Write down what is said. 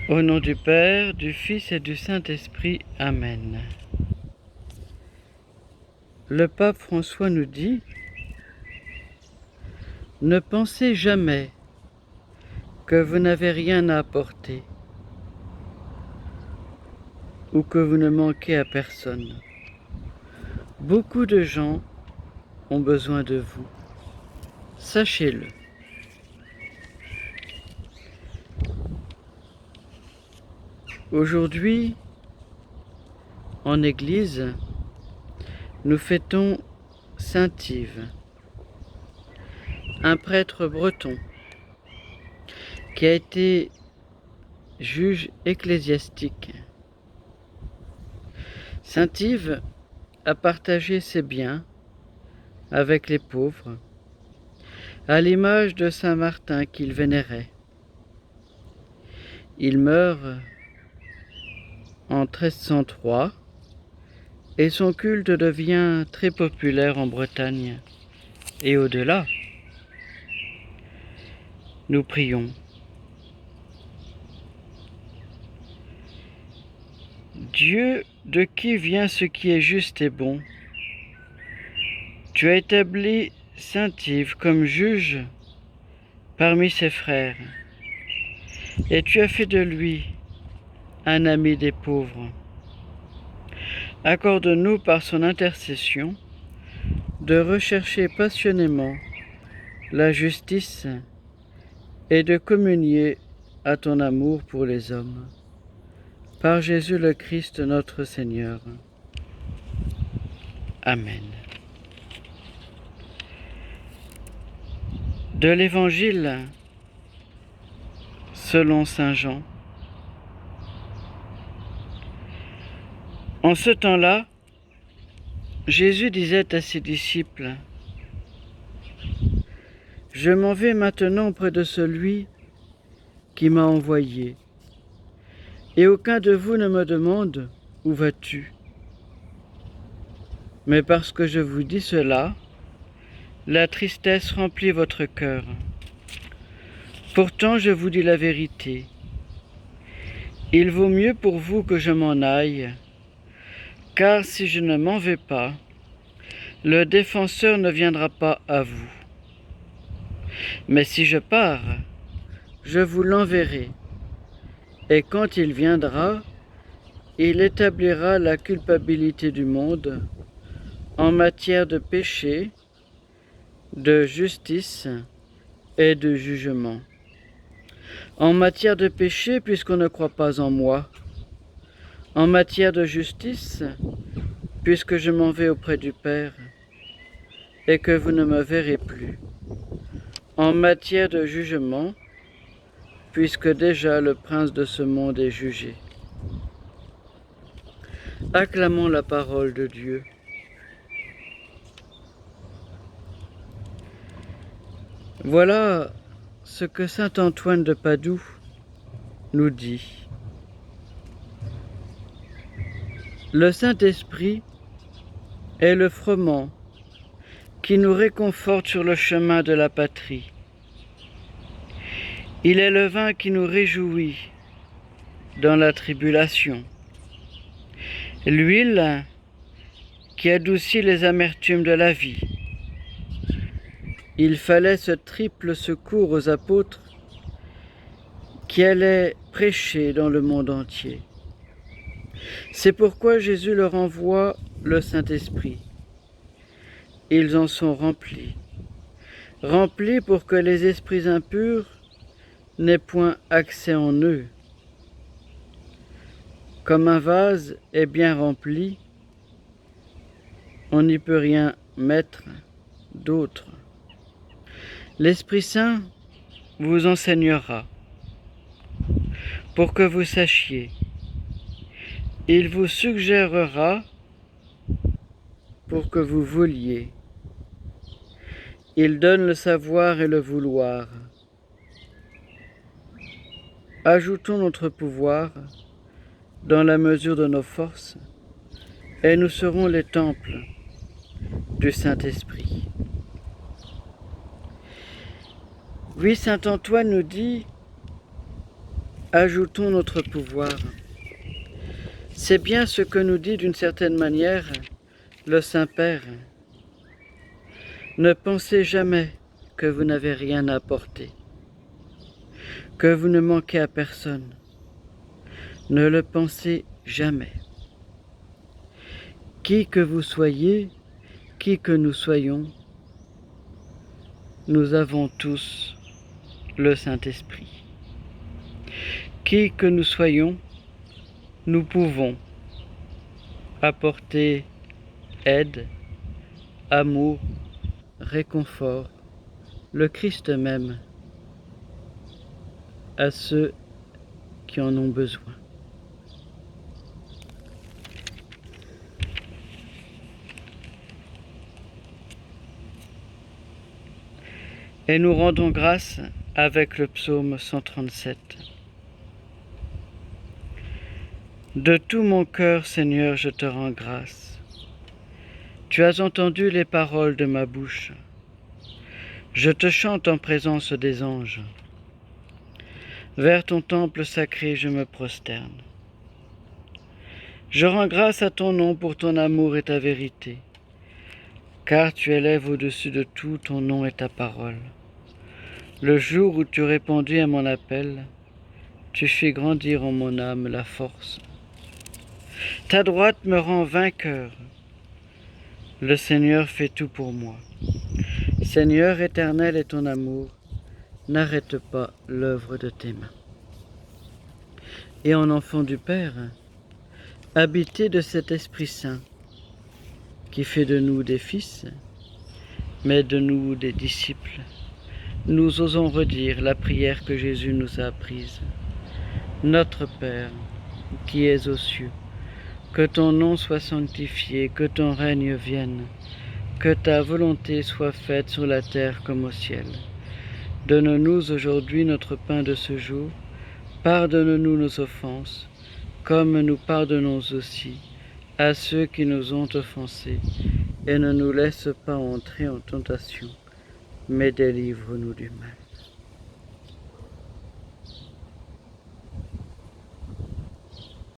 Au nom du Père, du Fils et du Saint-Esprit. Amen. Le pape François nous dit : ne pensez jamais que vous n'avez rien à apporter ou que vous ne manquez à personne. Beaucoup de gens ont besoin de vous. Sachez-le. Aujourd'hui, en Église, nous fêtons Saint Yves, un prêtre breton qui a été juge ecclésiastique. Saint Yves a partagé ses biens avec les pauvres, à l'image de Saint Martin qu'il vénérait. Il meurt en 1303 et son culte devient très populaire en Bretagne et au-delà. Nous prions. Dieu, de qui vient ce qui est juste et bon, tu as établi Saint Yves comme juge parmi ses frères, et tu as fait de lui un ami des pauvres. Accorde-nous par son intercession de rechercher passionnément la justice et de communier à ton amour pour les hommes. Par Jésus le Christ notre Seigneur. Amen. De l'Évangile selon saint Jean. En ce temps-là, Jésus disait à ses disciples : « Je m'en vais maintenant auprès de celui qui m'a envoyé, et aucun de vous ne me demande : où vas-tu ? Mais parce que je vous dis cela, la tristesse remplit votre cœur. Pourtant, je vous dis la vérité. Il vaut mieux pour vous que je m'en aille, car si je ne m'en vais pas, le défenseur ne viendra pas à vous. Mais si je pars, je vous l'enverrai, et quand il viendra, il établira la culpabilité du monde en matière de péché, de justice et de jugement. En matière de péché, puisqu'on ne croit pas en moi. En matière de justice, puisque je m'en vais auprès du Père et que vous ne me verrez plus. En matière de jugement, puisque déjà le prince de ce monde est jugé. Acclamons la parole de Dieu. Voilà ce que saint Antoine de Padoue nous dit. Le Saint-Esprit est le froment qui nous réconforte sur le chemin de la patrie. Il est le vin qui nous réjouit dans la tribulation, l'huile qui adoucit les amertumes de la vie. Il fallait ce triple secours aux apôtres qui allaient prêcher dans le monde entier. C'est pourquoi Jésus leur envoie le Saint-Esprit. Ils en sont remplis pour que les esprits impurs n'aient point accès en eux. Comme un vase est bien rempli, on n'y peut rien mettre d'autre. L'Esprit Saint vous enseignera pour que vous sachiez. Il vous suggérera pour que vous vouliez. Il donne le savoir et le vouloir. Ajoutons notre pouvoir dans la mesure de nos forces, et nous serons les temples du Saint-Esprit. Oui, saint Antoine nous dit ajoutons notre pouvoir. C'est bien ce que nous dit d'une certaine manière le Saint-Père. Ne pensez jamais que vous n'avez rien à apporter, que vous ne manquez à personne. Ne le pensez jamais. Qui que vous soyez, qui que nous soyons, nous avons tous le Saint-Esprit. Qui que nous soyons, nous pouvons apporter aide, amour, réconfort, le Christ même à ceux qui en ont besoin. Et nous rendons grâce avec le psaume 137. De tout mon cœur, Seigneur, je te rends grâce. Tu as entendu les paroles de ma bouche. Je te chante en présence des anges. Vers ton temple sacré, je me prosterne. Je rends grâce à ton nom pour ton amour et ta vérité, car tu élèves au-dessus de tout ton nom et ta parole. Le jour où tu répondis à mon appel, tu fis grandir en mon âme la force. Ta droite me rend vainqueur. Le Seigneur fait tout pour moi. Seigneur éternel est ton amour, n'arrête pas l'œuvre de tes mains. Et en enfant du Père, habité de cet Esprit Saint, qui fait de nous des fils, mais de nous des disciples, nous osons redire la prière que Jésus nous a apprise. Notre Père, qui es aux cieux, que ton nom soit sanctifié, que ton règne vienne, que ta volonté soit faite sur la terre comme au ciel. Donne-nous aujourd'hui notre pain de ce jour, pardonne-nous nos offenses, comme nous pardonnons aussi à ceux qui nous ont offensés, et ne nous laisse pas entrer en tentation, mais délivre-nous du mal.